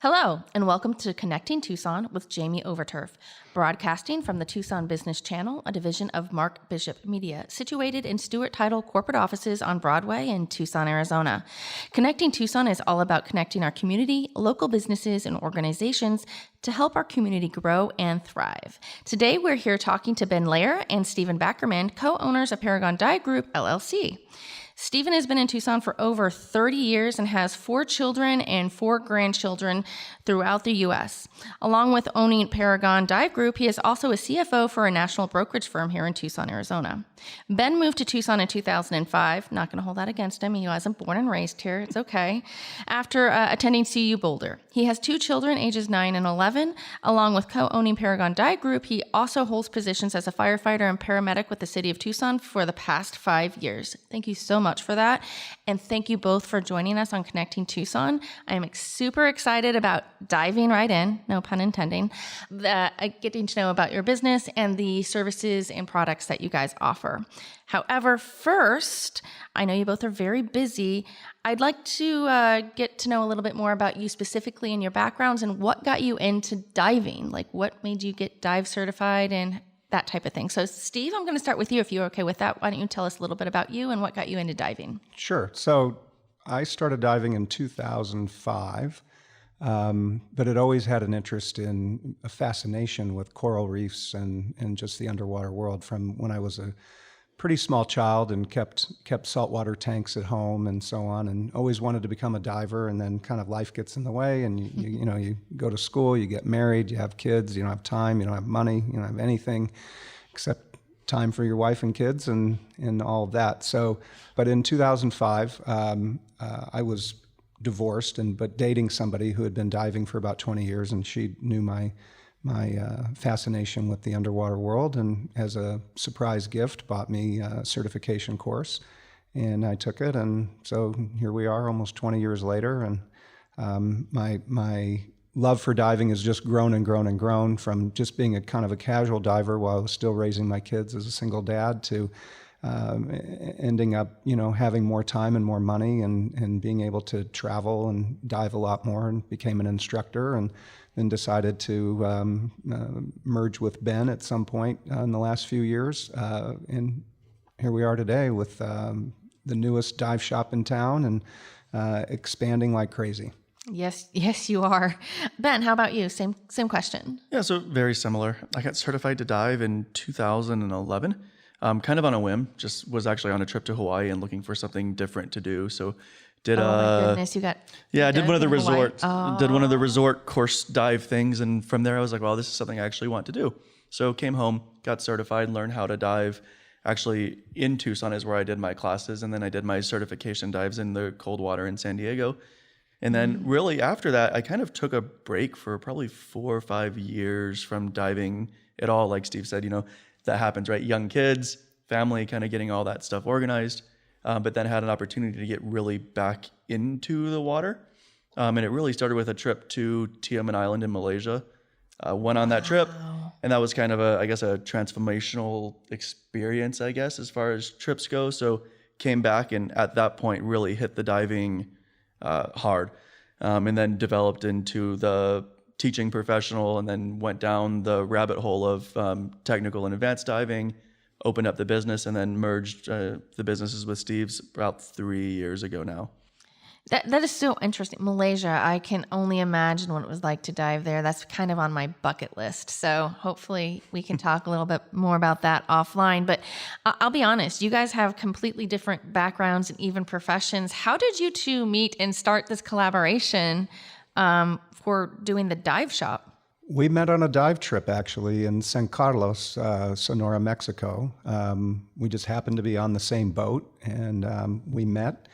Hello, and welcome to Connecting Tucson with Jaime Overturf, broadcasting from the Tucson Business Channel, a division of Mark Bishop Media, situated in Stewart Title corporate offices on Broadway in Tucson, Arizona. Connecting Tucson is all about connecting our community, local businesses, and organizations to help our community grow and thrive. Today, we're here talking to Ben Lair and Stephen Backerman, co-owners of Paragon Dive Group LLC. Stephen has been in Tucson for over 30 years and has 4 children and 4 grandchildren throughout the U.S. Along with owning Paragon Dive Group, he is also a CFO for a national brokerage firm here in Tucson, Arizona. Ben moved to Tucson in 2005. Not going to hold that against him. He wasn't born and raised here. It's okay. After attending CU Boulder. He has 2 children, ages 9 and 11. Along with co-owning Paragon Dive Group, he also holds positions as a firefighter and paramedic with the city of Tucson for the past 5 years. Thank you so much for that. And thank you both for joining us on Connecting Tucson. I'm super excited about diving right in, no pun intending, getting to know about your business and the services and products that you guys offer. However, first, I know you both are very busy. I'd like to get to know a little bit more about you specifically and your backgrounds and what got you into diving. Like what made you get dive certified and that type of thing. So Steve, I'm going to start with you if you're okay with that. Why don't you tell us a little bit about you and what got you into diving? Sure. So I started diving in 2005, but had always had an interest in a fascination with coral reefs and just the underwater world from when I was a pretty small child and kept saltwater tanks at home and so on, and always wanted to become a diver. And then kind of life gets in the way, and you go to school, you get married, you have kids, you don't have time, you don't have money, you don't have anything except time for your wife and kids and all of that. So, but in 2005, I was divorced but dating somebody who had been diving for about 20 years, and she knew my fascination with the underwater world, and as a surprise gift bought me a certification course, and I took it, and so here we are almost 20 years later, and my love for diving has just grown and grown and grown from just being a kind of a casual diver while I was still raising my kids as a single dad to ending up, having more time and more money and being able to travel and dive a lot more, and became an instructor, and then decided to merge with Ben at some point in the last few years. And here we are today with the newest dive shop in town and expanding like crazy. Yes, you are. Ben, how about you? Same question. Yeah, so very similar. I got certified to dive in 2011. Kind of on a whim, just was actually on a trip to Hawaii and looking for something different to do. So did my goodness, I did one of the resort course dive things, and from there I was like, well, this is something I actually want to do. So came home, got certified, learned how to dive. Actually in Tucson is where I did my classes, and then I did my certification dives in the cold water in San Diego. And then really after that, I kind of took a break for probably 4 or 5 years from diving at all. Like Steve said, that happens, right? Young kids, family, kind of getting all that stuff organized, but then had an opportunity to get really back into the water. And it really started with a trip to Tiaman Island in Malaysia. Went on that trip, and that was kind of a transformational experience, as far as trips go. So came back, and at that point really hit the diving hard, and then developed into the teaching professional, and then went down the rabbit hole of technical and advanced diving, opened up the business, and then merged the businesses with Steve's about 3 years ago now. That is so interesting. Malaysia, I can only imagine what it was like to dive there. That's kind of on my bucket list. So hopefully we can talk a little bit more about that offline. But I'll be honest, you guys have completely different backgrounds and even professions. How did you two meet and start this collaboration for doing the dive shop? We met on a dive trip, actually, in San Carlos, Sonora, Mexico. We just happened to be on the same boat, and we met.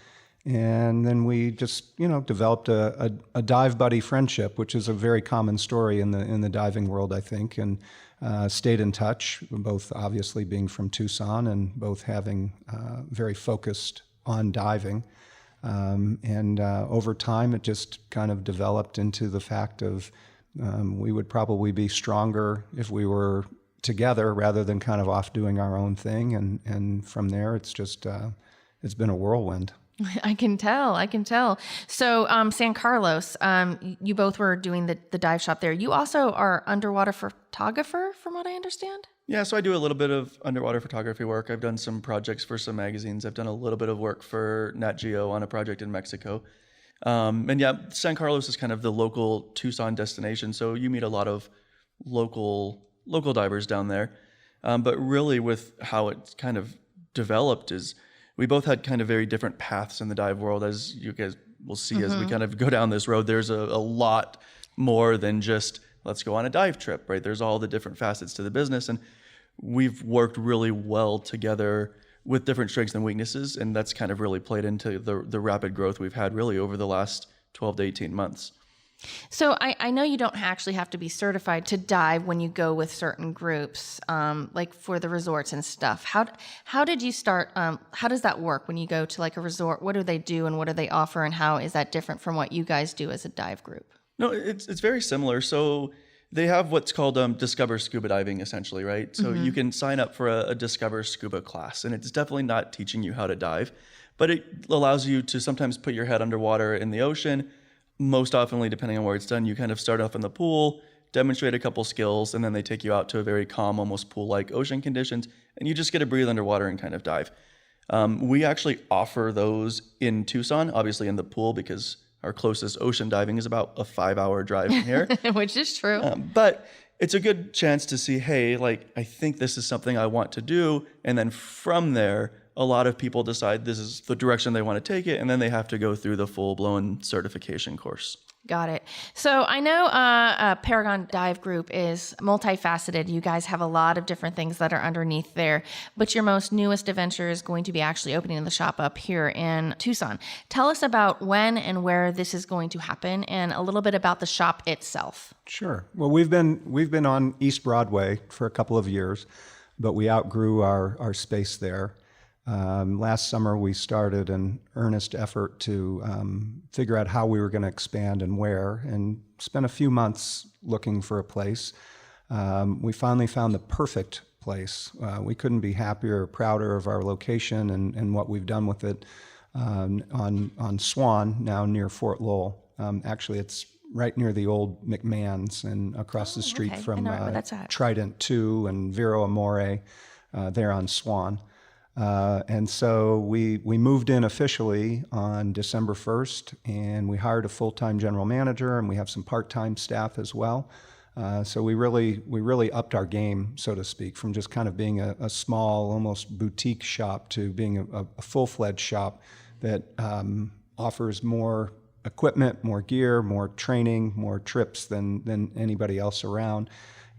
And then we just, developed a dive buddy friendship, which is a very common story in the diving world, I think, and stayed in touch, both obviously being from Tucson and both having very focused on diving. And over time, it just kind of developed into the fact of we would probably be stronger if we were together rather than kind of off doing our own thing. And from there, it's just it's been a whirlwind. I can tell. So, San Carlos, you both were doing the dive shop there. You also are underwater photographer, from what I understand? Yeah, so I do a little bit of underwater photography work. I've done some projects for some magazines. I've done a little bit of work for Nat Geo on a project in Mexico. And yeah, San Carlos is kind of the local Tucson destination. So you meet a lot of local divers down there. But really with how it's kind of developed is we both had kind of very different paths in the dive world, as you guys will see as we kind of go down this road. There's a lot more than just let's go on a dive trip, right? There's all the different facets to the business, and we've worked really well together with different strengths and weaknesses, and that's kind of really played into the rapid growth we've had really over the last 12 to 18 months. So I know you don't actually have to be certified to dive when you go with certain groups, like for the resorts and stuff. How did you start? How does that work when you go to like a resort? What do they do and what do they offer, and how is that different from what you guys do as a dive group? No, it's very similar. So they have what's called Discover Scuba Diving, essentially, right? So you can sign up for a Discover Scuba class, and it's definitely not teaching you how to dive, but it allows you to sometimes put your head underwater in the ocean. Most oftenly, depending on where it's done, you kind of start off in the pool, demonstrate a couple skills, and then they take you out to a very calm, almost pool-like ocean conditions, and you just get to breathe underwater and kind of dive. We actually offer those in Tucson, obviously in the pool, because our closest ocean diving is about a 5-hour drive from here. Which is true. But it's a good chance to see, hey, like, I think this is something I want to do. And then from there, a lot of people decide this is the direction they want to take it, and then they have to go through the full-blown certification course. Got it. So I know Paragon Dive Group is multifaceted. You guys have a lot of different things that are underneath there, but your most newest adventure is going to be actually opening the shop up here in Tucson. Tell us about when and where this is going to happen, and a little bit about the shop itself. Sure. Well, we've been on East Broadway for a couple of years, but we outgrew our space there. Last summer, we started an earnest effort to figure out how we were going to expand and where, and spent a few months looking for a place. We finally found the perfect place. We couldn't be happier or prouder of our location and what we've done with it on Swan, now near Fort Lowell. Actually, it's right near the old McMahon's and across the street from Trident 2 and Vero Amore there on Swan. And so we moved in officially on December 1st, and we hired a full-time general manager, and we have some part-time staff as well. So we really upped our game, so to speak, from just kind of being a small, almost boutique shop to being a full-fledged shop that offers more equipment, more gear, more training, more trips than anybody else around.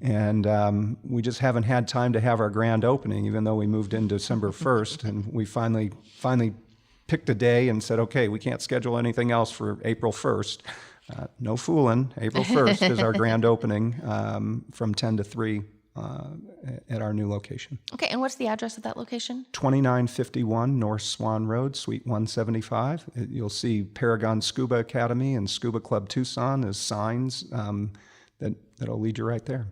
And we just haven't had time to have our grand opening, even though we moved in December 1st. And we finally picked a day and said, okay, we can't schedule anything else for April 1st. No fooling. April 1st is our grand opening from 10 to 3 at our new location. Okay, and what's the address of that location? 2951 North Swan Road, Suite 175. You'll see Paragon Scuba Academy and Scuba Club Tucson as signs that'll lead you right there.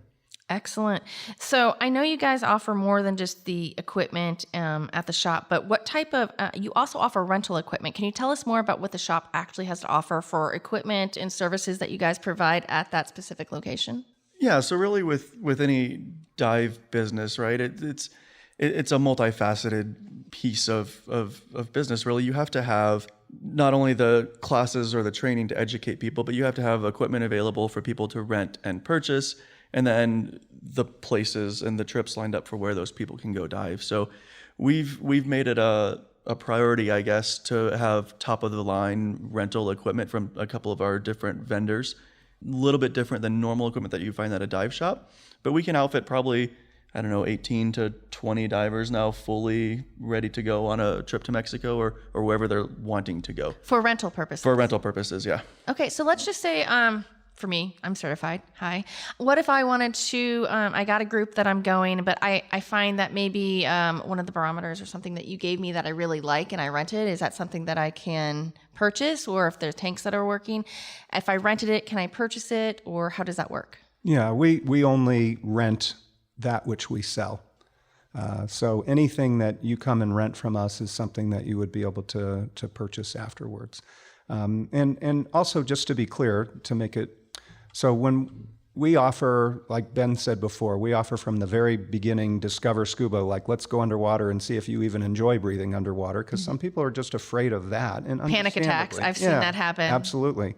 Excellent. So I know you guys offer more than just the equipment at the shop, but what type of, you also offer rental equipment. Can you tell us more about what the shop actually has to offer for equipment and services that you guys provide at that specific location? Yeah, so really with any dive business, right, it's a multifaceted piece of business, really. You have to have not only the classes or the training to educate people, but you have to have equipment available for people to rent and purchase, and then the places and the trips lined up for where those people can go dive. So we've made it a priority, I guess, to have top of the line rental equipment from a couple of our different vendors. A little bit different than normal equipment that you find at a dive shop, but we can outfit probably, 18 to 20 divers now fully ready to go on a trip to Mexico or wherever they're wanting to go. For rental purposes? For rental purposes, yeah. Okay, so let's just say, for me, I'm certified. Hi. What if I wanted to, I got a group that I'm going, but I find that maybe one of the barometers or something that you gave me that I really like and I rented, is that something that I can purchase? Or if there's tanks that are working, if I rented it, can I purchase it? Or how does that work? Yeah, we only rent that which we sell. So anything that you come and rent from us is something that you would be able to purchase afterwards. And also, just to be clear, to make it so, when we offer, like Ben said before, we offer from the very beginning, discover scuba, like let's go underwater and see if you even enjoy breathing underwater, because some people are just afraid of that. And panic attacks, I've seen that happen. Absolutely.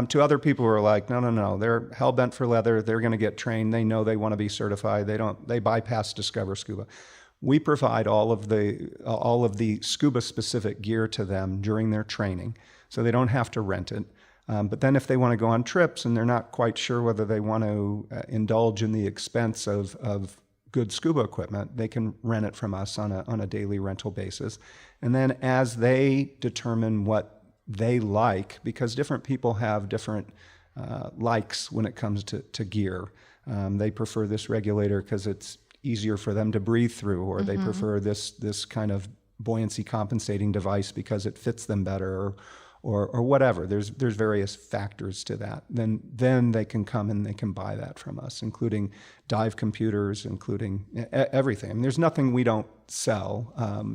To other people who are like, no, they're hell-bent for leather, they're going to get trained, they know they want to be certified, they bypass Discover Scuba. We provide all of the scuba-specific gear to them during their training, so they don't have to rent it. But then if they want to go on trips and they're not quite sure whether they want to indulge in the expense of good scuba equipment, they can rent it from us on a daily rental basis. And then as they determine what they like, because different people have different likes when it comes to gear. They prefer this regulator because it's easier for them to breathe through, or they prefer this kind of buoyancy compensating device because it fits them better, or whatever. There's various factors to that. Then they can come and they can buy that from us, including dive computers, including everything. I mean, there's nothing we don't sell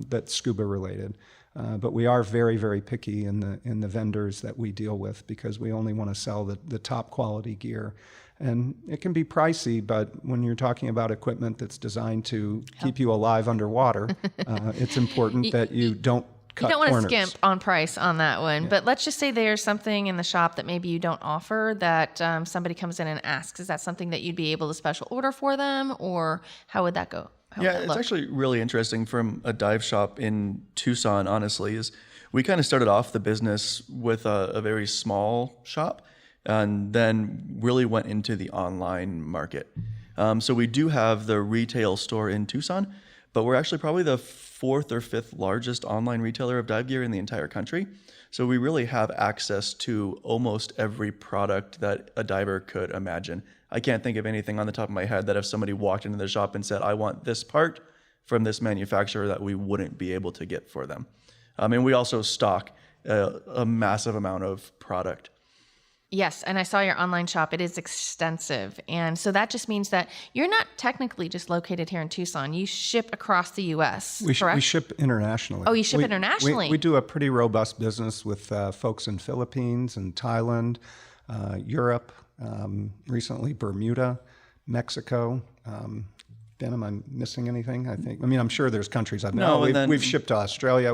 that's scuba related. But we are very, very picky in the vendors that we deal with, because we only want to sell the top quality gear. And it can be pricey, but when you're talking about equipment that's designed to keep you alive underwater, it's important that you don't cut corners. You don't want to skimp on price on that one. Yeah. But let's just say there's something in the shop that maybe you don't offer that somebody comes in and asks. Is that something that you'd be able to special order for them, or how would that go? It's actually really interesting from a dive shop in Tucson, honestly, is we kind of started off the business with a very small shop and then really went into the online market. So we do have the retail store in Tucson, but we're actually probably the 4th or 5th largest online retailer of dive gear in the entire country. So we really have access to almost every product that a diver could imagine. I can't think of anything on the top of my head that if somebody walked into the shop and said, I want this part from this manufacturer, that we wouldn't be able to get for them. And we also stock a massive amount of product. Yes, and I saw your online shop. It is extensive. And so that just means that you're not technically just located here in Tucson. You ship across the U.S., correct? We ship internationally. Oh, you ship internationally? We do a pretty robust business with folks in Philippines and Thailand, Europe, recently Bermuda, Mexico. Ben, am I missing anything? I mean, I'm sure there's countries I've known. We've shipped to Australia.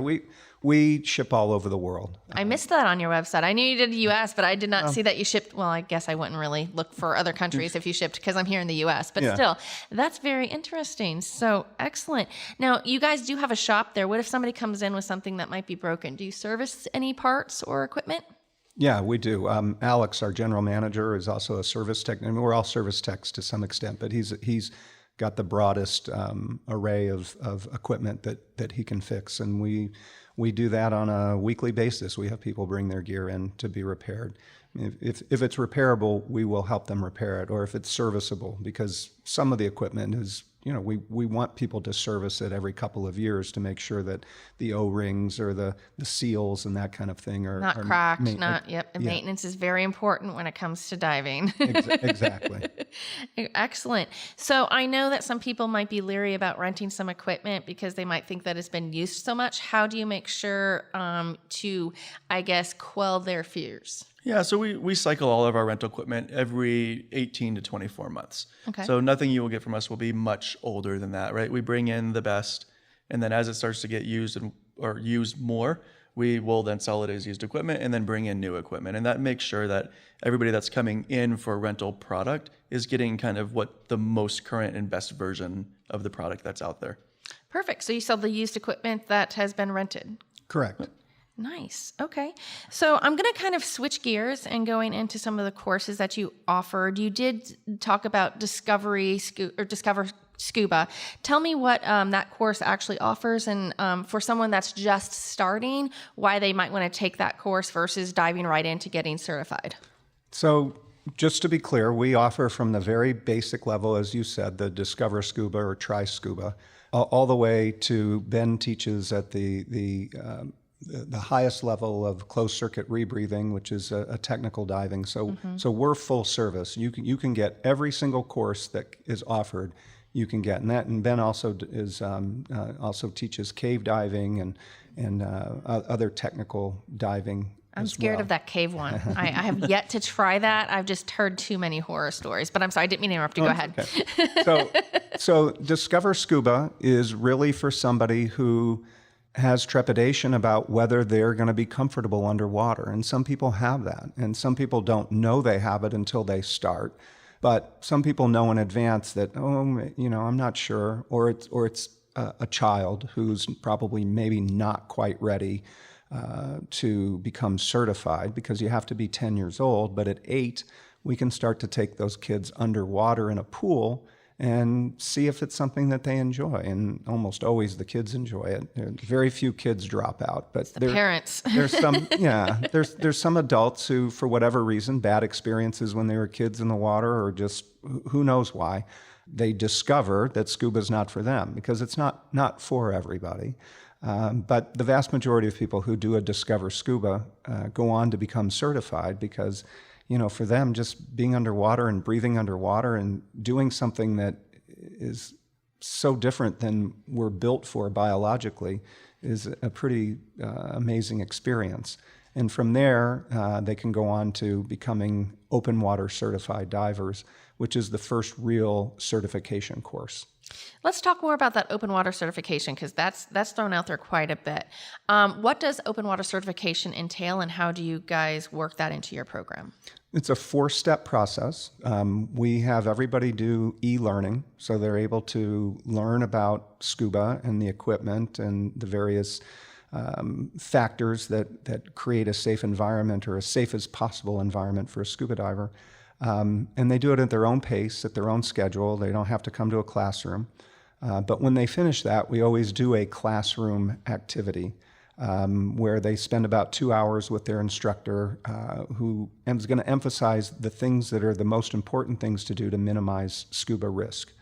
We ship all over the world. I missed that on your website. I knew you did the U.S., but I did not see that you shipped. Well, I guess I wouldn't really look for other countries if you shipped, because I'm here in the U.S. But still, that's very interesting. So excellent. Now, you guys do have a shop there. What if somebody comes in with something that might be broken? Do you service any parts or equipment? Yeah, we do. Alex, our general manager, is also a service tech. I mean, we're all service techs to some extent, but he's got the broadest array of equipment that he can fix, and we do that on a weekly basis. We have people bring their gear in to be repaired. If it's repairable, we will help them repair it, or if it's serviceable, because some of the equipment is, we want people to service it every couple of years to make sure that the O-rings or the seals and that kind of thing are not cracked. Maintenance is very important when it comes to diving. Exactly. Excellent. So I know that some people might be leery about renting some equipment because they might think that it's been used so much. How do you make sure to, I guess, quell their fears? Yeah, so we cycle all of our rental equipment every 18 to 24 months. Okay. So nothing you will get from us will be much older than that, right? We bring in the best, and then as it starts to get used or used more, we will then sell it as used equipment and then bring in new equipment. And that makes sure that everybody that's coming in for rental product is getting kind of what the most current and best version of the product that's out there. Perfect. So you sell the used equipment that has been rented? Correct. Nice. Okay. So I'm going to kind of switch gears and going into some of the courses that you offered. You did talk about Discover Scuba. Tell me what that course actually offers, and for someone that's just starting, why they might want to take that course versus diving right into getting certified. So just to be clear, we offer from the very basic level, as you said, the Discover Scuba or Try Scuba, all the way to Ben teaches at the highest level of closed circuit rebreathing, which is a technical diving. So we're full service. You can get every single course that is offered. you can get. And Ben also also teaches cave diving and other technical diving. I'm scared of that cave one. I have yet to try that. I've just heard too many horror stories. But I'm sorry, I didn't mean to interrupt you. Go ahead. Okay. So Discover Scuba is really for somebody who has trepidation about whether they're going to be comfortable underwater. And some people have that. And some people don't know they have it until they start. But some people know in advance that, I'm not sure. Or it's a child who's probably maybe not quite ready to become certified, because you have to be 10 years old. But at 8, we can start to take those kids underwater in a pool and see if it's something that they enjoy. And almost always the kids enjoy it. Very few kids drop out, but the parents. There's some, there's some adults who, for whatever reason, bad experiences when they were kids in the water, or just who knows why, they discover that scuba is not for them, because it's not for everybody. But the vast majority of people who do a Discover Scuba go on to become certified, because for them, just being underwater and breathing underwater and doing something that is so different than we're built for biologically is a pretty amazing experience. And from there, they can go on to becoming open water certified divers, which is the first real certification course. Let's talk more about that open water certification, because that's thrown out there quite a bit. What does open water certification entail, and how do you guys work that into your program? It's a 4-step process. We have everybody do e-learning, so they're able to learn about scuba and the equipment and the various factors that create a safe environment, or as safe as possible environment for a scuba diver. And they do it at their own pace, at their own schedule. They don't have to come to a classroom. But when they finish that, we always do a classroom activity where they spend about 2 hours with their instructor, who is going to emphasize the things that are the most important things to do to minimize scuba risk,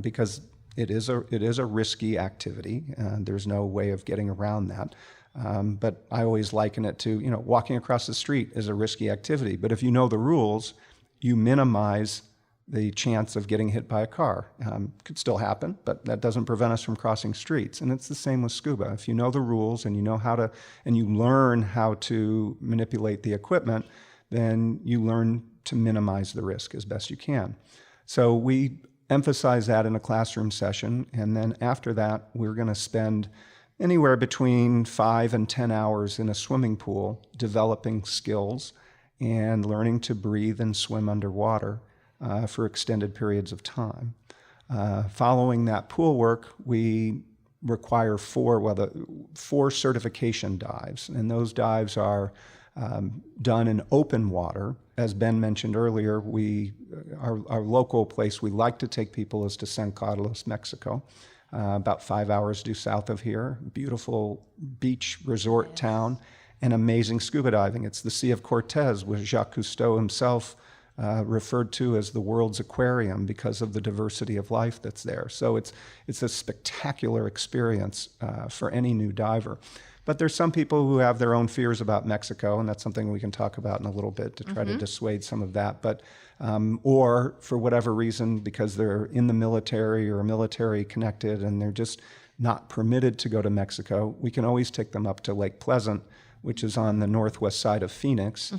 because it is a risky activity. There's no way of getting around that. But I always liken it to, walking across the street is a risky activity. But if you know the rules, you minimize the chance of getting hit by a car. Could still happen, but that doesn't prevent us from crossing streets. And it's the same with scuba. If you know the rules and you know how to, and you learn how to manipulate the equipment, then you learn to minimize the risk as best you can. So we emphasize that in a classroom session. And then after that, we're going to spend anywhere between 5 and 10 hours in a swimming pool developing skills and learning to breathe and swim underwater for extended periods of time. Following that pool work, we require 4 certification dives, and those dives are done in open water. As Ben mentioned earlier, our local place we like to take people is to San Carlos, Mexico. About 5 hours due south of here. Beautiful beach resort town, and amazing scuba diving. It's the Sea of Cortez, which Jacques Cousteau himself referred to as the world's aquarium because of the diversity of life that's there. So it's a spectacular experience for any new diver. But there's some people who have their own fears about Mexico, and that's something we can talk about in a little bit to try to dissuade some of that. But or for whatever reason, because they're in the military or military connected and they're just not permitted to go to Mexico, we can always take them up to Lake Pleasant, which is on the northwest side of Phoenix.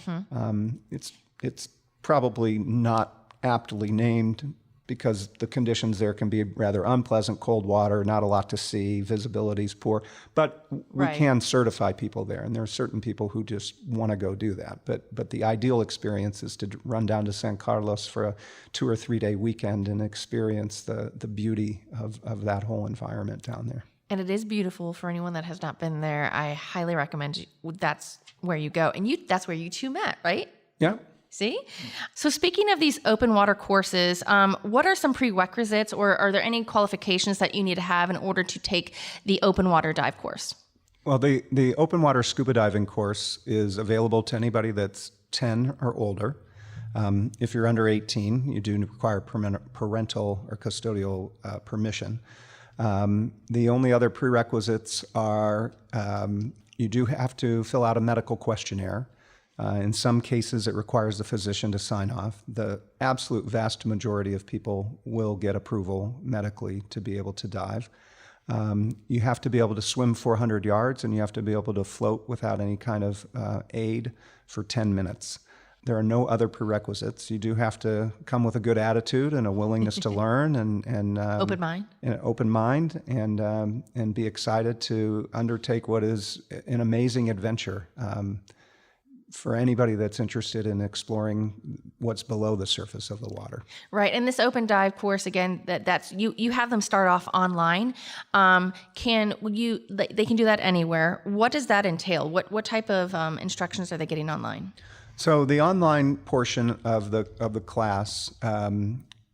It's probably not aptly named because the conditions there can be rather unpleasant, cold water, not a lot to see, visibility's poor. But we can certify people there, and there are certain people who just want to go do that. But the ideal experience is to run down to San Carlos for a 2 or 3 day weekend and experience the beauty of that whole environment down there. And it is beautiful. For anyone that has not been there, I highly recommend that's where you go. And that's where you two met, right? Yeah. See? So speaking of these open water courses, what are some prerequisites, or are there any qualifications that you need to have in order to take the open water dive course? Well, the open water scuba diving course is available to anybody that's 10 or older. If you're under 18, you do require parental or custodial permission. The only other prerequisites are you do have to fill out a medical questionnaire. In some cases, it requires the physician to sign off. The absolute vast majority of people will get approval medically to be able to dive. You have to be able to swim 400 yards, and you have to be able to float without any kind of aid for 10 minutes. There are no other prerequisites. You do have to come with a good attitude and a willingness to learn, and open mind. An open mind, and be excited to undertake what is an amazing adventure for anybody that's interested in exploring what's below the surface of the water. Right, and this open dive course, again, that's you have them start off online. They can do that anywhere. What does that entail? What type of instructions are they getting online? So the online portion of the class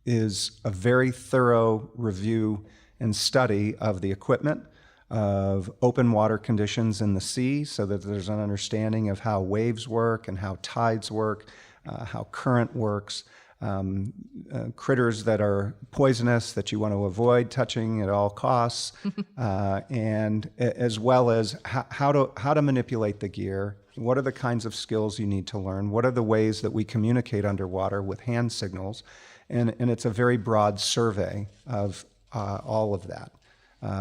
is a very thorough review and study of the equipment, of open water conditions in the sea, so that there's an understanding of how waves work and how tides work, how current works, critters that are poisonous that you want to avoid touching at all costs, and as well as how to manipulate the gear. What are the kinds of skills you need to learn? What are the ways that we communicate underwater with hand signals? And it's a very broad survey of all of that.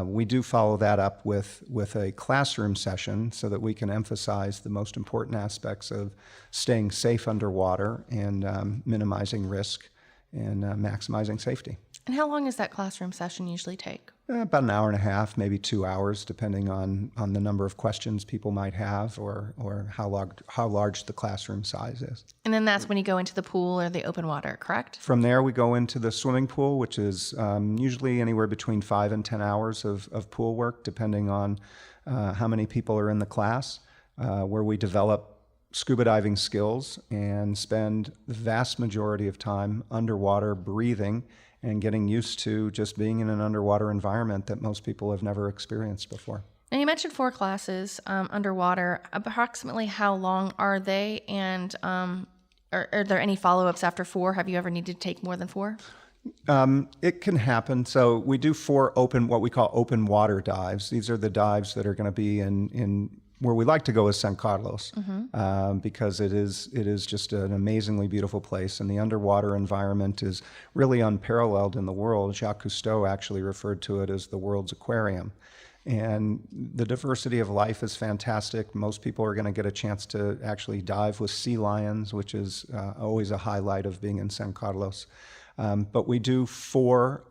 We do follow that up with a classroom session so that we can emphasize the most important aspects of staying safe underwater and minimizing risk and maximizing safety. And how long does that classroom session usually take? About an hour and a half, maybe 2 hours, depending on the number of questions people might have or how large the classroom size is. And then that's when you go into the pool or the open water, correct? From there, we go into the swimming pool, which is usually anywhere between 5 and 10 hours of pool work, depending on how many people are in the class, where we develop scuba diving skills and spend the vast majority of time underwater breathing and getting used to just being in an underwater environment that most people have never experienced before. Now, you mentioned 4 classes underwater. Approximately how long are they, and are there any follow-ups after 4? Have you ever needed to take more than 4? It can happen. So we do 4 what we call open water dives. These are the dives that are going to be in where we like to go is San Carlos, because it is just an amazingly beautiful place, and the underwater environment is really unparalleled in the world. Jacques Cousteau actually referred to it as the world's aquarium. And the diversity of life is fantastic. Most people are going to get a chance to actually dive with sea lions, which is always a highlight of being in San Carlos. But we do 4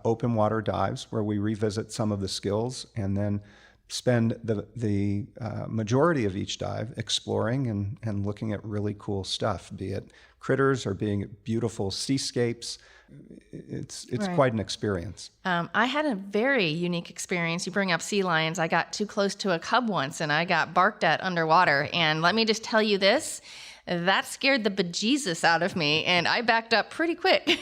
open water dives where we revisit some of the skills and then spend the majority of each dive exploring and looking at really cool stuff, be it critters or being beautiful seascapes. It's right. Quite an experience. I had a very unique experience. You bring up sea lions. I got too close to a cub once, and I got barked at underwater. And let me just tell you this. That scared the bejesus out of me, and I backed up pretty quick.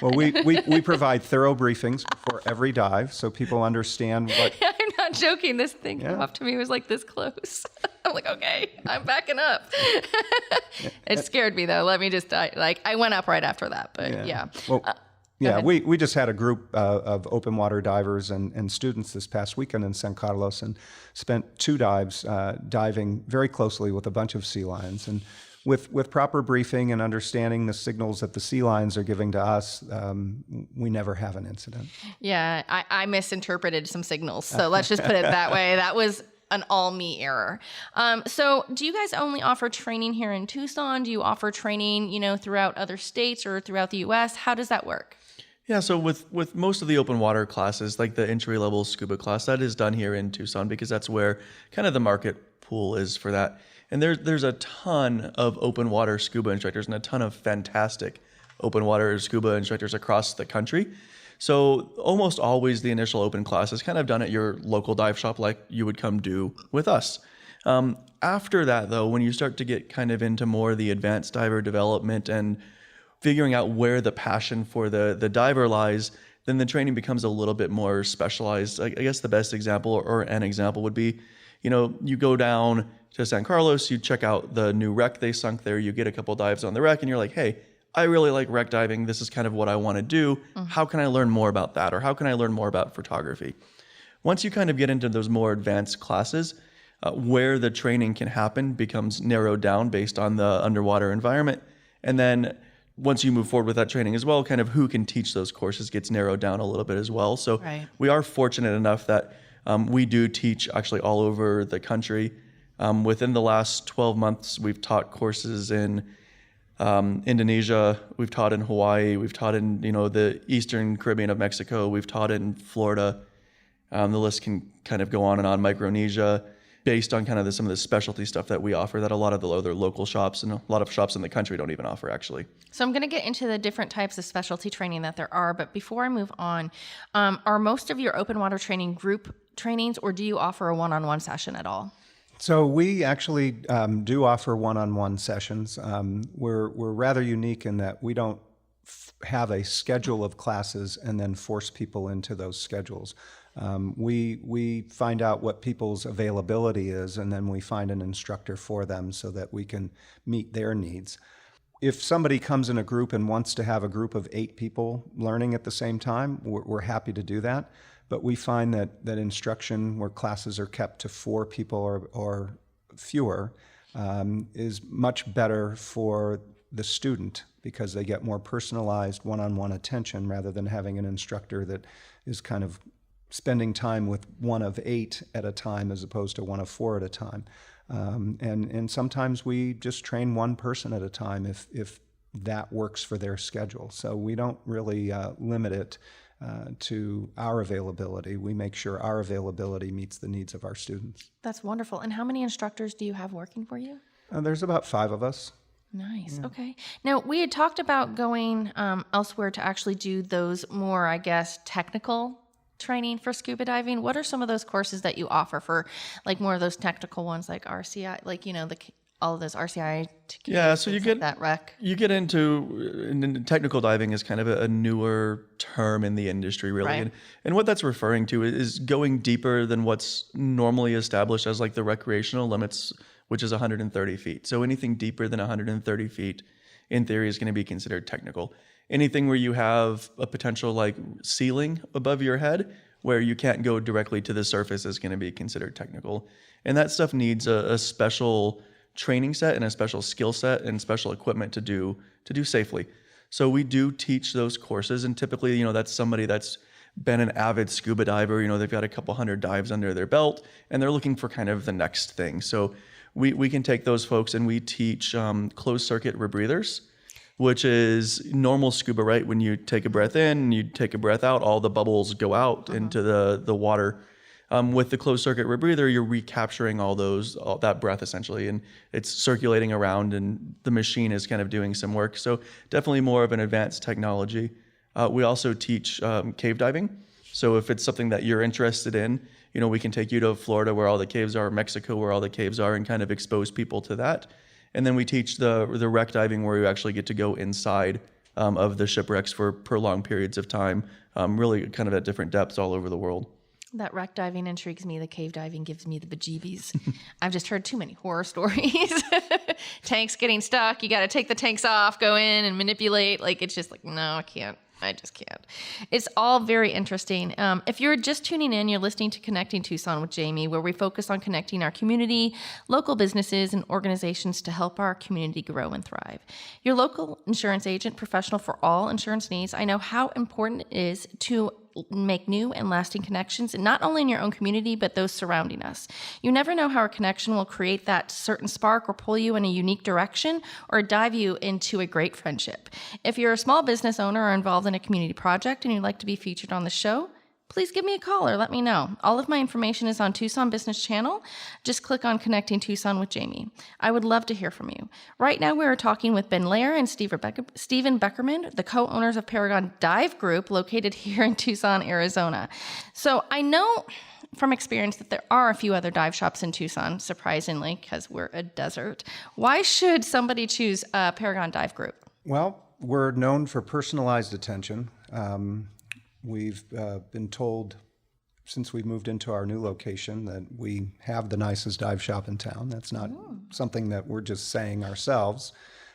Well, we provide thorough briefings before every dive so people understand what... I'm not joking. This thing came up to me. It was like this close. I'm like, okay, I'm backing up. It scared me, though. Let me just... I went up right after that, but yeah. Well, we just had a group of open water divers and students this past weekend in San Carlos and spent 2 dives diving very closely with a bunch of sea lions. And with proper briefing and understanding the signals that the sea lions are giving to us, we never have an incident. Yeah, I misinterpreted some signals. So let's just put it that way. That was an all me error. So do you guys only offer training here in Tucson? Do you offer training, throughout other states or throughout the U.S.? How does that work? Yeah, so with most of the open water classes, like the entry-level scuba class, that is done here in Tucson because that's where kind of the market pool is for that. And there's a ton of open water scuba instructors and a ton of fantastic open water scuba instructors across the country. So almost always the initial open class is kind of done at your local dive shop like you would come do with us. After that, though, when you start to get kind of into more the advanced diver development and figuring out where the passion for the diver lies, then the training becomes a little bit more specialized. I guess the best example or an example would be, you go down to San Carlos, you check out the new wreck they sunk there, you get a couple dives on the wreck, and you're like, hey, I really like wreck diving. This is kind of what I want to do. Mm-hmm. How can I learn more about that? Or how can I learn more about photography? Once you kind of get into those more advanced classes, where the training can happen becomes narrowed down based on the underwater environment. And then once you move forward with that training as well, kind of who can teach those courses gets narrowed down a little bit as well. So we are fortunate enough that we do teach actually all over the country. Within the last 12 months, we've taught courses in Indonesia, we've taught in Hawaii, we've taught in the Eastern Caribbean of Mexico, we've taught in Florida. The list can kind of go on and on, Micronesia, based on kind of some of the specialty stuff that we offer that a lot of the other local shops and a lot of shops in the country don't even offer, actually. So I'm going to get into the different types of specialty training that there are, but before I move on, are most of your open water training group trainings, or do you offer a one-on-one session at all? So we actually do offer one-on-one sessions. We're rather unique in that we don't have a schedule of classes and then force people into those schedules. We find out what people's availability is, and then we find an instructor for them so that we can meet their needs. If somebody comes in a group and wants to have a group of 8 people learning at the same time, we're happy to do that. But we find that instruction where classes are kept to 4 people or fewer is much better for the student because they get more personalized one-on-one attention rather than having an instructor that is kind of spending time with one of 8 at a time as opposed to one of 4 at a time. And sometimes we just train one person at a time if that works for their schedule. So we don't really limit it to our availability. We make sure our availability meets the needs of our students. That's wonderful. And how many instructors do you have working for you? There's about 5 of us. Nice. Yeah. Okay. Now, we had talked about going elsewhere to actually do those more, I guess, technical training for scuba diving. What are some of those courses that you offer for like more of those technical ones like RCI, like, all of those RCI? Yeah, so you get like that rec. You get into technical diving is kind of a newer term in the industry, really. Right. And what that's referring to is going deeper than what's normally established as like the recreational limits, which is 130 feet. So anything deeper than 130 feet, in theory, is going to be considered technical. Anything where you have a potential like ceiling above your head where you can't go directly to the surface is going to be considered technical. And that stuff needs a special training set and a special skill set and special equipment to do safely. So we do teach those courses, and typically, that's somebody that's been an avid scuba diver. They've got a couple hundred dives under their belt, and they're looking for kind of the next thing. So we can take those folks and we teach closed circuit rebreathers, which is normal scuba, right? When you take a breath in, you take a breath out, all the bubbles go out into the water. With the closed circuit rebreather, you're recapturing all that breath essentially, and it's circulating around, and the machine is kind of doing some work. So definitely more of an advanced technology. We also teach cave diving. So if it's something that you're interested in, we can take you to Florida where all the caves are, Mexico where all the caves are, and kind of expose people to that. And then we teach the wreck diving where you actually get to go inside of the shipwrecks for prolonged periods of time, really kind of at different depths all over the world. That wreck diving intrigues me. The cave diving gives me the bejeebies. I've just heard too many horror stories. Tanks getting stuck. You got to take the tanks off, go in and manipulate. Like, it's just like, no, I can't. I just can't. It's all very interesting. If you're just tuning in, you're listening to Connecting Tucson with Jaime, where we focus on connecting our community, local businesses, and organizations to help our community grow and thrive. Your local insurance agent, professional for all insurance needs, I know how important it is to make new and lasting connections, and not only in your own community, but those surrounding us. You never know how a connection will create that certain spark or pull you in a unique direction or dive you into a great friendship. If you're a small business owner or involved in a community project and you'd like to be featured on the show, please give me a call or let me know. All of my information is on Tucson Business Channel. Just click on Connecting Tucson with Jaime. I would love to hear from you. Right now, we are talking with Ben Lair and Steven Backerman, the co-owners of Paragon Dive Group, located here in Tucson, Arizona. So I know from experience that there are a few other dive shops in Tucson, surprisingly, because we're a desert. Why should somebody choose Paragon Dive Group? Well, we're known for personalized attention. We've been told since we moved into our new location that we have the nicest dive shop in town. That's not something that we're just saying ourselves.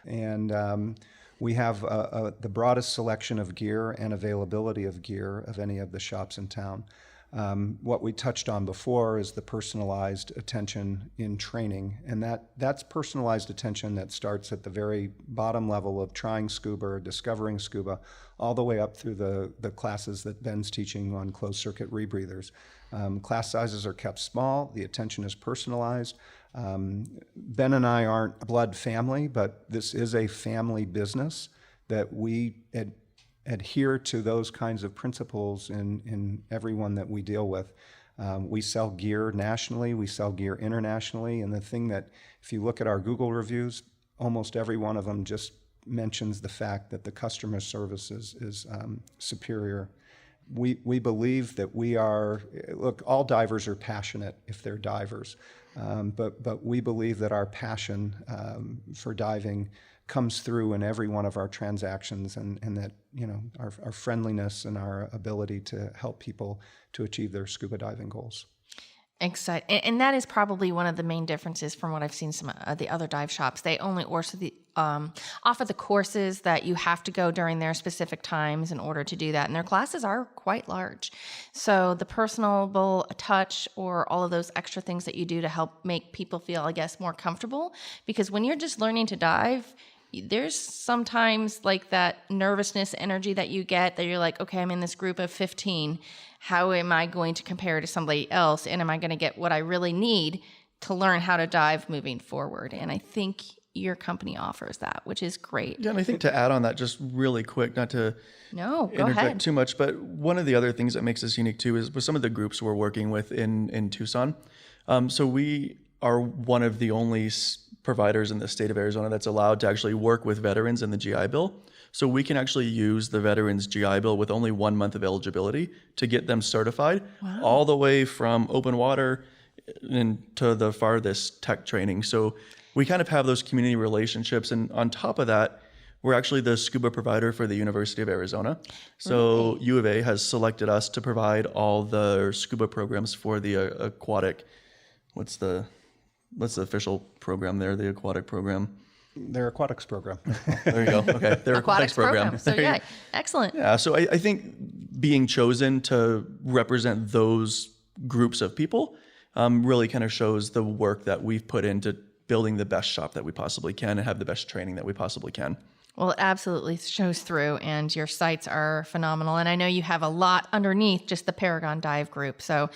And we have the broadest selection of gear and availability of gear of any of the shops in town. What we touched on before is the personalized attention in training, and that's personalized attention that starts at the very bottom level of trying scuba or discovering scuba, all the way up through the classes that Ben's teaching on closed circuit rebreathers. Class sizes are kept small, the attention is personalized. Ben and I aren't a blood family, but this is a family business that we adhere to those kinds of principles in everyone that we deal with. We sell gear nationally, we sell gear internationally, and the thing that, if you look at our Google reviews, almost every one of them just mentions the fact that the customer service is superior. We believe that we are, look, all divers are passionate if they're divers, but we believe that our passion for diving comes through in every one of our transactions, and that, you know, our friendliness and our ability to help people to achieve their scuba diving goals. Exciting. And that is probably one of the main differences from what I've seen some of the other dive shops. They only offer the courses that you have to go during their specific times in order to do that. And their classes are quite large. So the personable touch or all of those extra things that you do to help make people feel, I guess, more comfortable. Because when you're just learning to dive, there's sometimes like that nervousness energy that you get that you're like, okay, I'm in this group of 15. How am I going to compare to somebody else? And am I going to get what I really need to learn how to dive moving forward? And I think your company offers that, which is great. Yeah, and I think to add on that just really quick, not to interject too much, but one of the other things that makes us unique too is with some of the groups we're working with in Tucson. So we are one of the only providers in the state of Arizona that's allowed to actually work with veterans in the GI Bill. So we can actually use the Veterans GI Bill with only 1 month of eligibility to get them certified, all the way from open water into the farthest tech training. So we kind of have those community relationships. And on top of that, we're actually the scuba provider for the University of Arizona. So U of A has selected us to provide all the scuba programs for the aquatic. What's the official program there? The aquatic program. Their aquatics program. There you go. Okay, their aquatics program. So yeah, excellent. Yeah, so I think being chosen to represent those groups of people really kind of shows the work that we've put into building the best shop that we possibly can and have the best training that we possibly can. Well, it absolutely shows through, and your sites are phenomenal. And I know you have a lot underneath just the Paragon Dive Group. So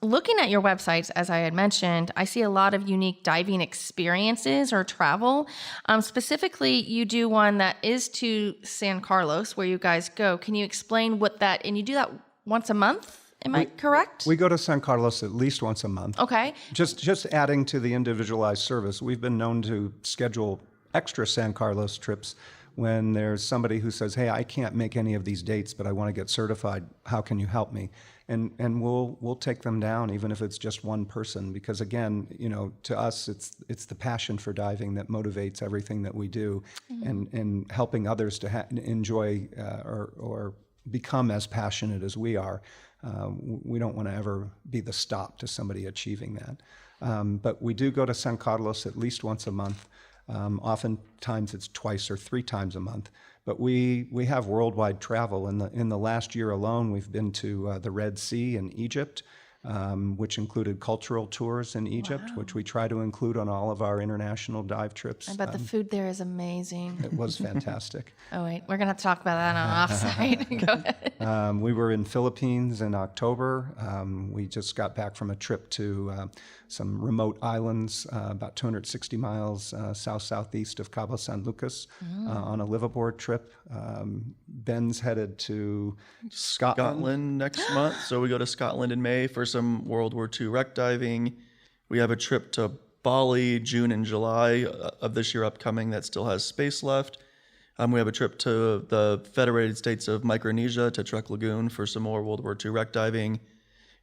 looking at your websites, as I had mentioned, I see a lot of unique diving experiences or travel. Specifically, you do one that is to San Carlos, where you guys go. Can you explain what that, and you do that once a month? Am I correct? We go to San Carlos at least once a month. Okay. Just adding to the individualized service, we've been known to schedule extra San Carlos trips when there's somebody who says, hey, I can't make any of these dates, but I want to get certified. How can you help me? And we'll take them down, even if it's just one person, because again, you know, to us, it's the passion for diving that motivates everything that we do, and helping others to enjoy or become as passionate as we are. We don't want to ever be the stop to somebody achieving that. But we do go to San Carlos at least once a month. Oftentimes it's twice or 3 times a month. But we have worldwide travel. In the last year alone, we've been to the Red Sea in Egypt, which included cultural tours in Egypt, which we try to include on all of our international dive trips. I bet the food there is amazing. It was fantastic. Oh, wait, we're going to have to talk about that on offsite. Go ahead. We were in Philippines in October. We just got back from a trip to some remote islands, about 260 miles southeast of Cabo San Lucas, on a liveaboard trip. Ben's headed to Scotland next month. So we go to Scotland in May for some World War II wreck diving. We have a trip to Bali, June and July of this year upcoming that still has space left. We have a trip to the Federated States of Micronesia to Truk Lagoon for some more World War II wreck diving.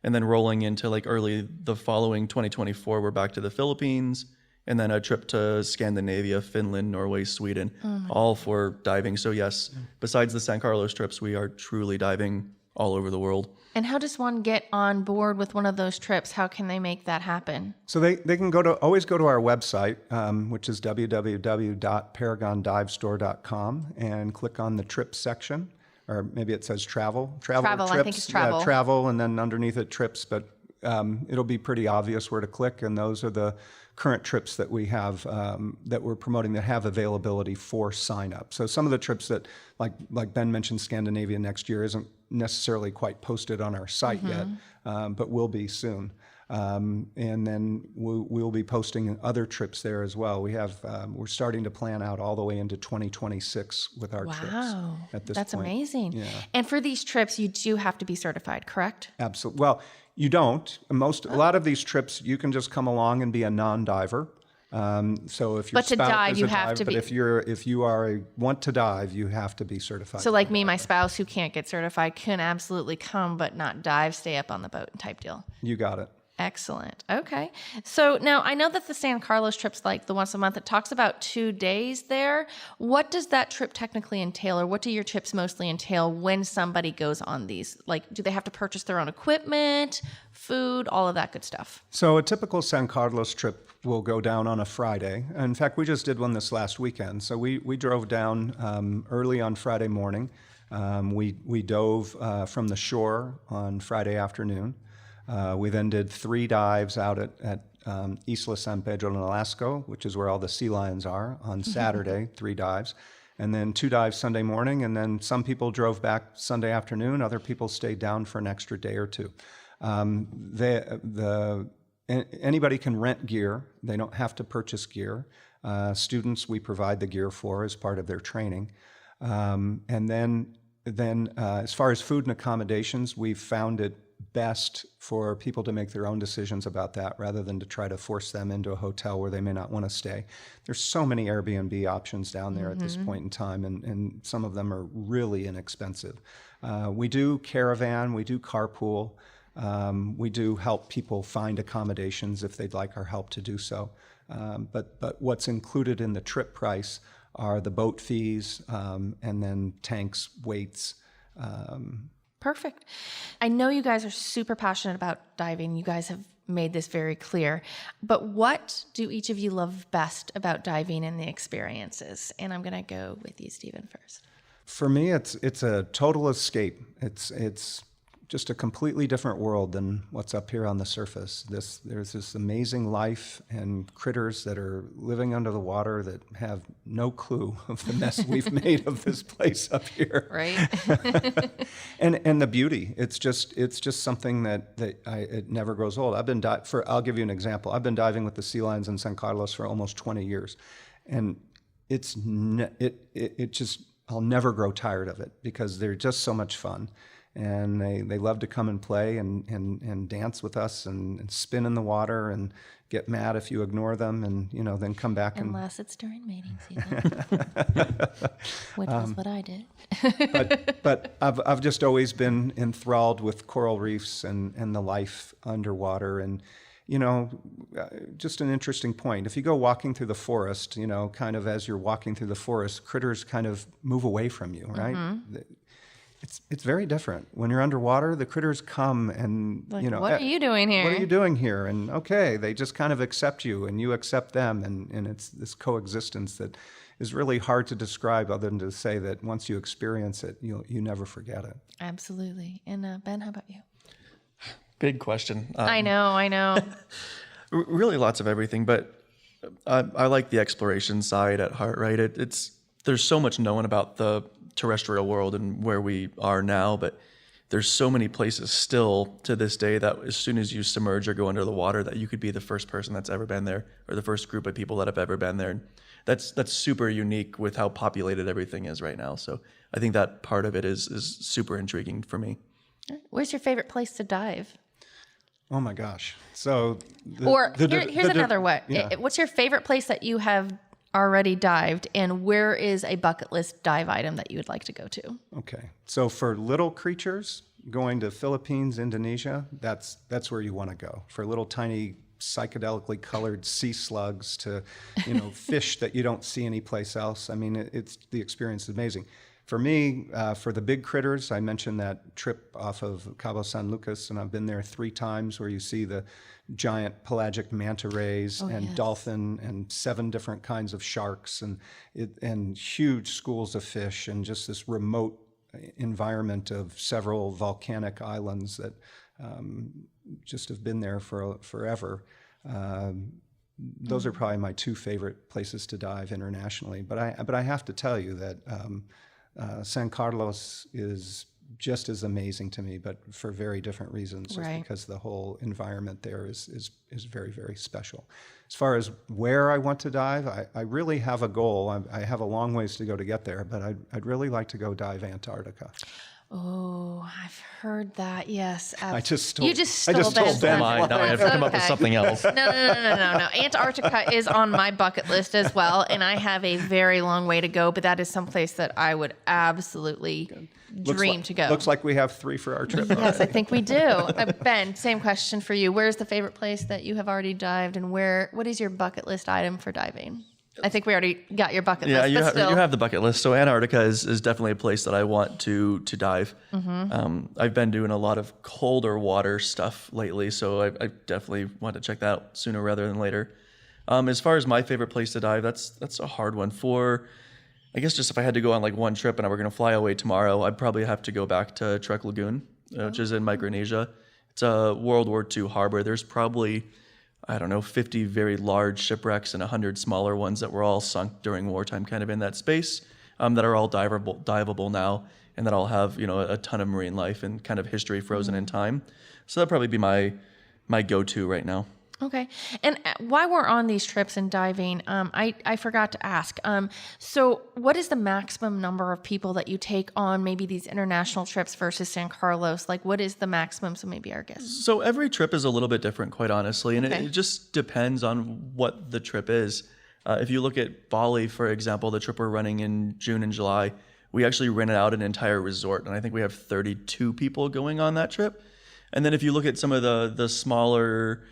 And then rolling into like early the following 2024, we're back to the Philippines. And then a trip to Scandinavia, Finland, Norway, Sweden, all for diving. So yes, besides the San Carlos trips, we are truly diving all over the world. And how does one get on board with one of those trips? How can they make that happen? So they can always go to our website, which is www.paragondivestore.com, and click on the trips section. or maybe it says travel. Travel, or trips. I think it's travel. Yeah, travel, and then underneath it, trips. But it'll be pretty obvious where to click, and those are the current trips that we have that we're promoting that have availability for sign up. So some of the trips that, like Ben mentioned, Scandinavia next year isn't necessarily quite posted on our site yet, but will be soon. And then we'll be posting other trips there as well. We're starting to plan out all the way into 2026 with our trips at this That's point. amazing. Yeah. And for these trips, you do have to be certified, correct? Absolutely. Well, you don't. A lot of these trips, you can just come along and be a non-diver. So if your But to spouse dive, is you a have diver, to but be. if you want to dive, you have to be certified. So like me, my spouse who can't get certified can absolutely come, but not dive, stay up on the boat type deal. You got it. Excellent. Okay. So now I know that the San Carlos trip's like the once a month. It talks about 2 days there. What does that trip technically entail, or what do your trips mostly entail when somebody goes on these? Like, do they have to purchase their own equipment, food, all of that good stuff? So a typical San Carlos trip will go down on a Friday. In fact, we just did one this last weekend. So we drove down early on Friday morning. We dove from the shore on Friday afternoon. We then did 3 dives out at Isla San Pedro Nolasco, which is where all the sea lions are, on Saturday, 3 dives. And then 2 dives Sunday morning, and then some people drove back Sunday afternoon, other people stayed down for an extra day or 2. Anybody can rent gear. They don't have to purchase gear. Students, we provide the gear for as part of their training. And then as far as food and accommodations, we've found it best for people to make their own decisions about that rather than to try to force them into a hotel where they may not want to stay. There's so many Airbnb options down there at this point in time, and some of them are really inexpensive. We do caravan, we do carpool, we do help people find accommodations if they'd like our help to do so. But what's included in the trip price are the boat fees and then tanks, weights. Perfect. I know you guys are super passionate about diving. You guys have made this very clear. But what do each of you love best about diving and the experiences? And I'm going to go with you, Stephen, first. For me, it's a total escape. It's just a completely different world than what's up here on the surface. There's this amazing life and critters that are living under the water that have no clue of the mess we've made of this place up here. Right. and the beauty. It's just something it never grows old. I'll give you an example. I've been diving with the sea lions in San Carlos for almost 20 years, and I'll never grow tired of it because they're just so much fun. And they love to come and play and dance with us and spin in the water and get mad if you ignore them and then come back. Unless it's during mating season, which is what I did. but I've just always been enthralled with coral reefs and the life underwater. And just an interesting point. If you go walking through the forest, kind of as you're walking through the forest, critters kind of move away from you, right? Mm-hmm. It's very different. When you're underwater, the critters come and, what are you doing here? What are you doing here? And okay, they just kind of accept you and you accept them. And it's this coexistence that is really hard to describe other than to say that once you experience it, you never forget it. Absolutely. And Ben, how about you? Big question. I know. Really lots of everything, but I like the exploration side at heart, right? There's so much known about the terrestrial world and where we are now, but there's so many places still to this day that as soon as you submerge or go under the water that you could be the first person that's ever been there or the first group of people that have ever been there. And that's super unique with how populated everything is right now. So I think that part of it is super intriguing for me. Where's your favorite place to dive? Oh my gosh. So here's another way. Yeah. What's your favorite place that you have already dived, and where is a bucket list dive item that you would like to go to? Okay. So for little creatures, going to Philippines, Indonesia, that's where you want to go. For little tiny psychedelically colored sea slugs to, fish that you don't see anyplace else. I mean, the experience is amazing. For me, for the big critters, I mentioned that trip off of Cabo San Lucas, and I've been there 3 times where you see the giant pelagic manta rays and dolphin and 7 different kinds of sharks and huge schools of fish and just this remote environment of several volcanic islands that just have been there for forever. Those are probably my two favorite places to dive internationally. But I have to tell you that San Carlos is just as amazing to me, but for very different reasons. Just because the whole environment there is very, very special. As far as where I want to dive, I really have a goal. I have a long ways to go to get there, but I'd really like to go dive Antarctica. Oh, I've heard that. Yes, I just stole. You just stole Ben. Now I have to come up with something else. No. Antarctica is on my bucket list as well, and I have a very long way to go. But that is someplace that I would absolutely dream to go. Looks like we have 3 for our trip. Yes, I think we do. Ben, same question for you. Where's the favorite place that you have already dived, and what is your bucket list item for diving? I think we already got your bucket list. Yeah, but you have the bucket list. So Antarctica is definitely a place that I want to dive. I've been doing a lot of colder water stuff lately, so I definitely want to check that out sooner rather than later. As far as my favorite place to dive, that's a hard one. I guess just if I had to go on like one trip and I were going to fly away tomorrow, I'd probably have to go back to Truk Lagoon, which is in Micronesia. It's a World War II harbor. There's probably 50 very large shipwrecks and 100 smaller ones that were all sunk during wartime, kind of in that space, that are all diveable now, and that all have a ton of marine life and kind of history frozen in time. So that'd probably be my go-to right now. Okay. And while we're on these trips and diving, I forgot to ask. So what is the maximum number of people that you take on maybe these international trips versus San Carlos? Like, what is the maximum? So maybe our guess. So every trip is a little bit different, quite honestly. And Okay. it just depends on what the trip is. If you look at Bali, for example, the trip we're running in June and July, we actually rented out an entire resort. And I think we have 32 people going on that trip. And then if you look at some of the smaller,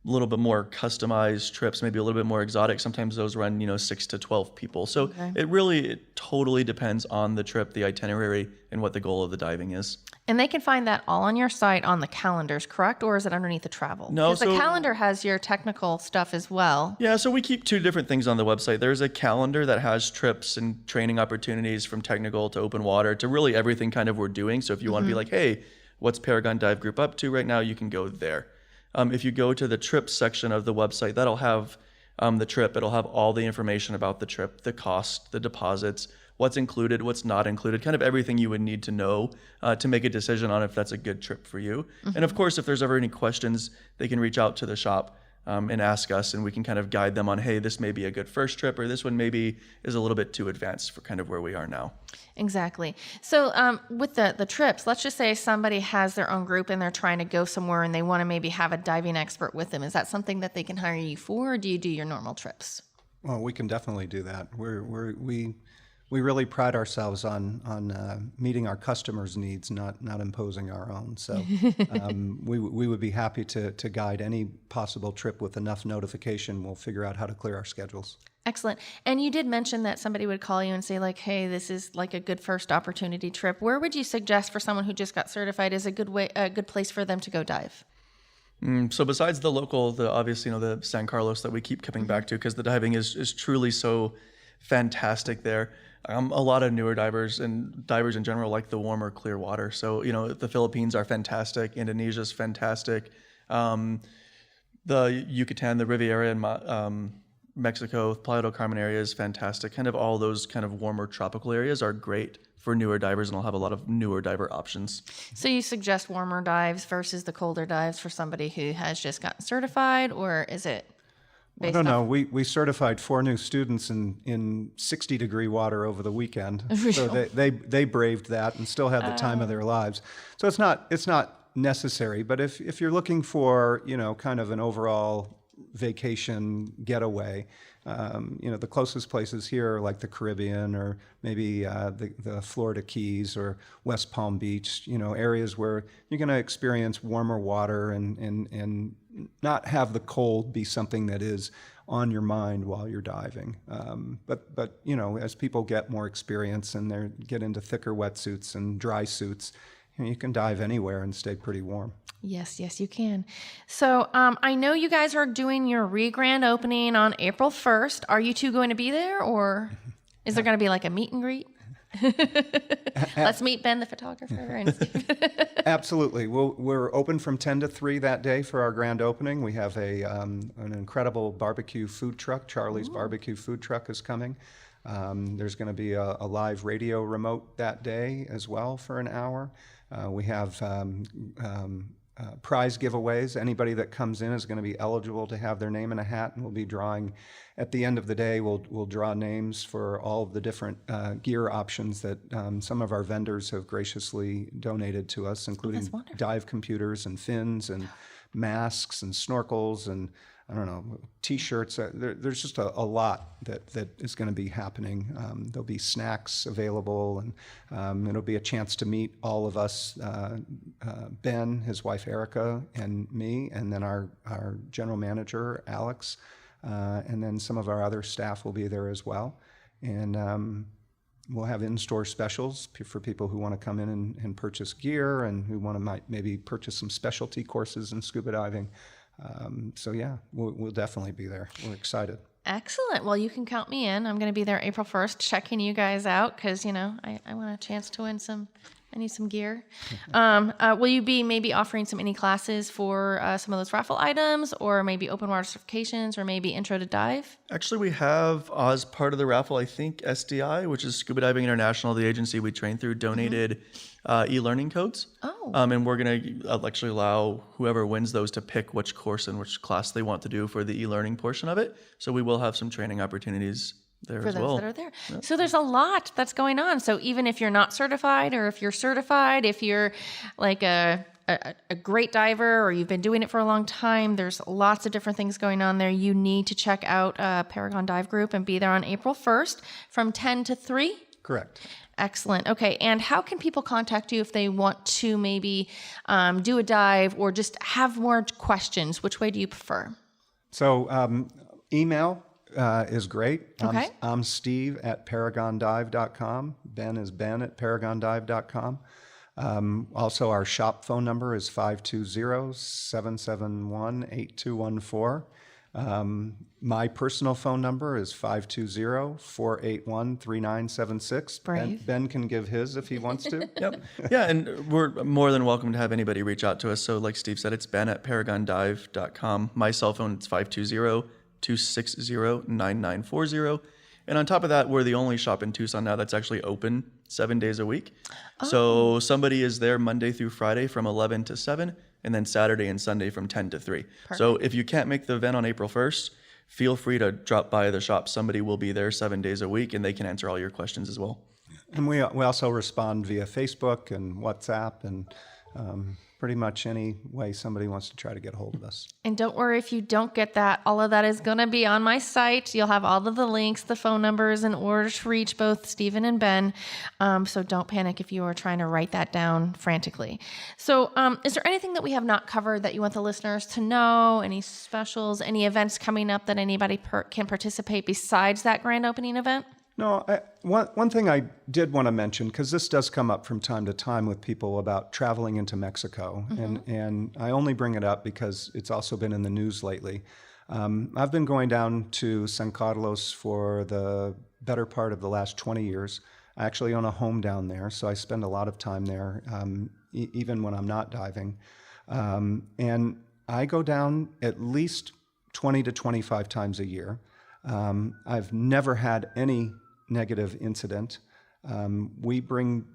a little bit more customized trips, maybe a little bit more exotic, sometimes those run 6 to 12 people. So it totally depends on the trip, the itinerary, and what the goal of the diving is. And they can find that all on your site on the calendars, correct? Or is it underneath the travel? No, because the calendar has your technical stuff as well. Yeah, so we keep 2 different things on the website. There's a calendar that has trips and training opportunities from technical to open water to really everything kind of we're doing. So if you want to be like, hey, what's Paragon Dive Group up to right now, you can go there. If you go to the trips section of the website, that'll have the trip. It'll have all the information about the trip, the cost, the deposits, what's included, what's not included, kind of everything you would need to know to make a decision on if that's a good trip for you. And of course, if there's ever any questions, they can reach out to the shop and ask us, and we can kind of guide them on, hey, this may be a good first trip, or this one maybe is a little bit too advanced for kind of where we are now. Exactly. So with the trips, let's just say somebody has their own group and they're trying to go somewhere and they want to maybe have a diving expert with them. Is that something that they can hire you for, or do you do your normal trips? Well, we can definitely do that. We really pride ourselves on meeting our customers' needs, not imposing our own. So we would be happy to guide any possible trip with enough notification. We'll figure out how to clear our schedules. Excellent. And you did mention that somebody would call you and say like, hey, this is like a good first opportunity trip. Where would you suggest for someone who just got certified is a good place for them to go dive? So besides the local, obviously, the San Carlos that we keep coming back to, because the diving is truly so fantastic there. A lot of newer divers and divers in general like the warmer, clear water. So, the Philippines are fantastic. Indonesia's fantastic. The Yucatan, the Riviera in Mexico, Playa del Carmen area is fantastic. Kind of all those kind of warmer tropical areas are great for newer divers, and I'll have a lot of newer diver options. So you suggest warmer dives versus the colder dives for somebody who has just gotten certified, or is it? I don't know. We certified 4 new students in 60-degree water over the weekend. So they braved that and still had the time of their lives. So it's not necessary. But if you're looking for kind of an overall vacation getaway, the closest places here are like the Caribbean or maybe the Florida Keys or West Palm Beach. Areas where you're going to experience warmer water and not have the cold be something that is on your mind while you're diving. But as people get more experience and they get into thicker wetsuits and dry suits, you can dive anywhere and stay pretty warm. Yes, you can. So I know you guys are doing your re-grand opening on April 1st. Are you two going to be there, or is there going to be like a meet and greet? Let's meet Ben, the photographer. And Absolutely. We're open from 10 to 3 that day for our grand opening. We have an incredible barbecue food truck. Charlie's Barbecue Food Truck is coming. There's going to be a live radio remote that day as well for an hour. We have prize giveaways. Anybody that comes in is going to be eligible to have their name in a hat, and we'll be drawing at the end of the day. We'll draw names for all of the different gear options that some of our vendors have graciously donated to us, including dive computers and fins and masks and snorkels and T-shirts. There's just a lot that is going to be happening. There'll be snacks available, and it'll be a chance to meet all of us, Ben, his wife Erica, and me, and then our general manager, Alex, and then some of our other staff will be there as well. And we'll have in-store specials for people who want to come in and purchase gear and who want to maybe purchase some specialty courses in scuba diving. So yeah, we'll definitely be there. We're excited. Excellent. Well, you can count me in. I'm going to be there April 1st, checking you guys out because, I want a chance to win I need some gear. Will you be maybe offering any classes for some of those raffle items, or maybe open water certifications, or maybe intro to dive? Actually, we have, as part of the raffle, I think SDI, which is Scuba Diving International, the agency we train through, donated e-learning codes. Oh. And we're going to actually allow whoever wins those to pick which course and which class they want to do for the e-learning portion of it. So we will have some training opportunities there for as those well. that are there. Yep. So there's a lot that's going on. So even if you're not certified, or if you're certified, if you're like a great diver, or you've been doing it for a long time, there's lots of different things going on there. You need to check out Paragon Dive Group and be there on April 1st from 10 to 3. Correct. Excellent. Okay. And how can people contact you if they want to maybe do a dive or just have more questions? Which way do you prefer? So email is great. Okay. I'm Steve at paragondive.com. Ben is Ben at paragondive.com. Also, our shop phone number is 520-771-8214. My personal phone number is 520-481-3976. Ben can give his if he wants to. Yep. Yeah, and we're more than welcome to have anybody reach out to us. So like Steve said, it's Ben at paragondive.com. My cell phone, it's 520-260-9940. And on top of that, we're the only shop in Tucson now that's actually open 7 days a week. Oh. So somebody is there Monday through Friday from 11 to 7, and then Saturday and Sunday from 10 to 3. Perfect. So if you can't make the event on April 1st, feel free to drop by the shop. Somebody will be there 7 days a week, and they can answer all your questions as well. And we also respond via Facebook and WhatsApp and pretty much any way somebody wants to try to get a hold of us. And don't worry if you don't get that. All of that is going to be on my site. You'll have all of the links, the phone numbers in order to reach both Stephen and Ben. So don't panic if you are trying to write that down frantically. So is there anything that we have not covered that you want the listeners to know? Any specials, any events coming up that anybody can participate besides that grand opening event? No, one thing I did want to mention, because this does come up from time to time with people about traveling into Mexico, and I only bring it up because it's also been in the news lately. I've been going down to San Carlos for the better part of the last 20 years. I actually own a home down there, so I spend a lot of time there, even when I'm not diving. And I go down at least 20 to 25 times a year. I've never had any negative incident. We bring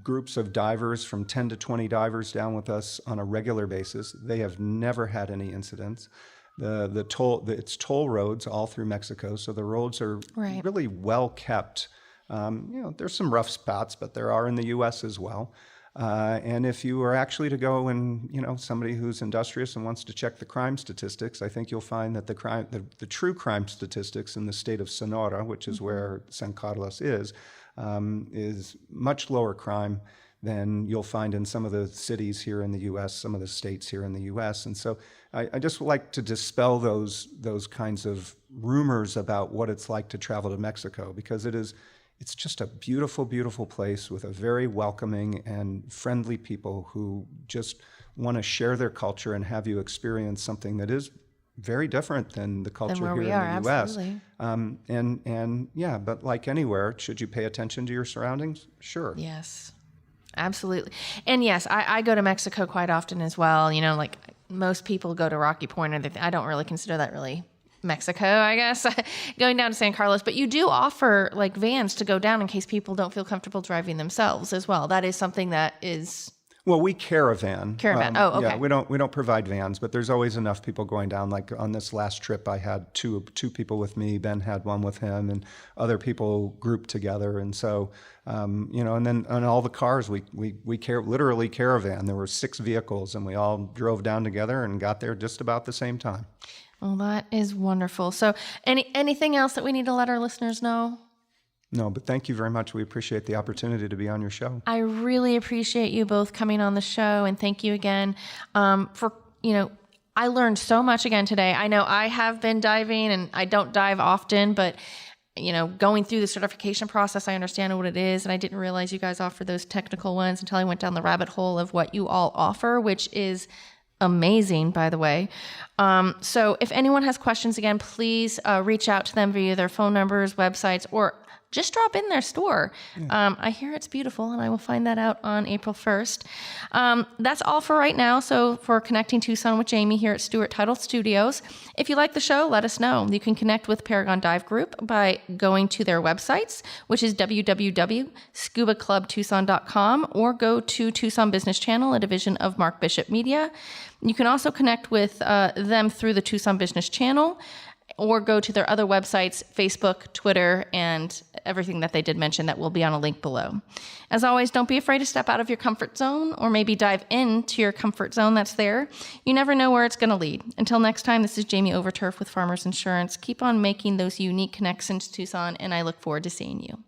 groups of divers from 10 to 20 divers down with us on a regular basis. They have never had any incidents. It's toll roads all through Mexico, so the roads are really well kept. There's some rough spots, but there are in the U.S. as well. And if you are actually to go and, somebody who's industrious and wants to check the crime statistics, I think you'll find that the true crime statistics in the state of Sonora, which is where San Carlos is much lower crime than you'll find in some of the cities here in the U.S., some of the states here in the U.S. And so I just like to dispel those kinds of rumors about what it's like to travel to Mexico, because it's just a beautiful, beautiful place with a very welcoming and friendly people who just want to share their culture and have you experience something that is very different than the culture where here we in are, the U.S. absolutely. And yeah, but like anywhere, should you pay attention to your surroundings? Sure. Yes, absolutely. And yes, I go to Mexico quite often as well. You know, like most people go to Rocky Point. I don't really consider that really Mexico, I guess, going down to San Carlos. But you do offer like vans to go down in case people don't feel comfortable driving themselves as well. That is something that is... Well, we caravan. Oh, okay. Yeah, we don't provide vans, but there's always enough people going down. Like on this last trip, I had two people with me. Ben had one with him, and other people grouped together. And so, you know, and then on all the cars, we literally caravan. There were 6 vehicles, and we all drove down together and got there just about the same time. Well, that is wonderful. So, anything else that we need to let our listeners know? No, but thank you very much. We appreciate the opportunity to be on your show. I really appreciate you both coming on the show, and thank you again for, you know, I learned so much again today. I know I have been diving, and I don't dive often, but, you know, going through the certification process, I understand what it is, and I didn't realize you guys offer those technical ones until I went down the rabbit hole of what you all offer, which is amazing, by the way. So if anyone has questions, again, please reach out to them via their phone numbers, websites, or just drop in their store. Yeah. I hear it's beautiful, and I will find that out on April 1st. That's all for right now. So for Connecting Tucson with Jaime here at Stewart Title Studios, if you like the show, let us know. You can connect with Paragon Dive Group by going to their websites, which is www.scubaclubtucson.com, or go to Tucson Business Channel, a division of Mark Bishop Media. You can also connect with them through the Tucson Business Channel, or go to their other websites, Facebook, Twitter, and everything that they did mention that will be on a link below. As always, don't be afraid to step out of your comfort zone, or maybe dive into your comfort zone that's there. You never know where it's going to lead. Until next time, this is Jaime Overturf with Farmers Insurance. Keep on making those unique connections to Tucson, and I look forward to seeing you.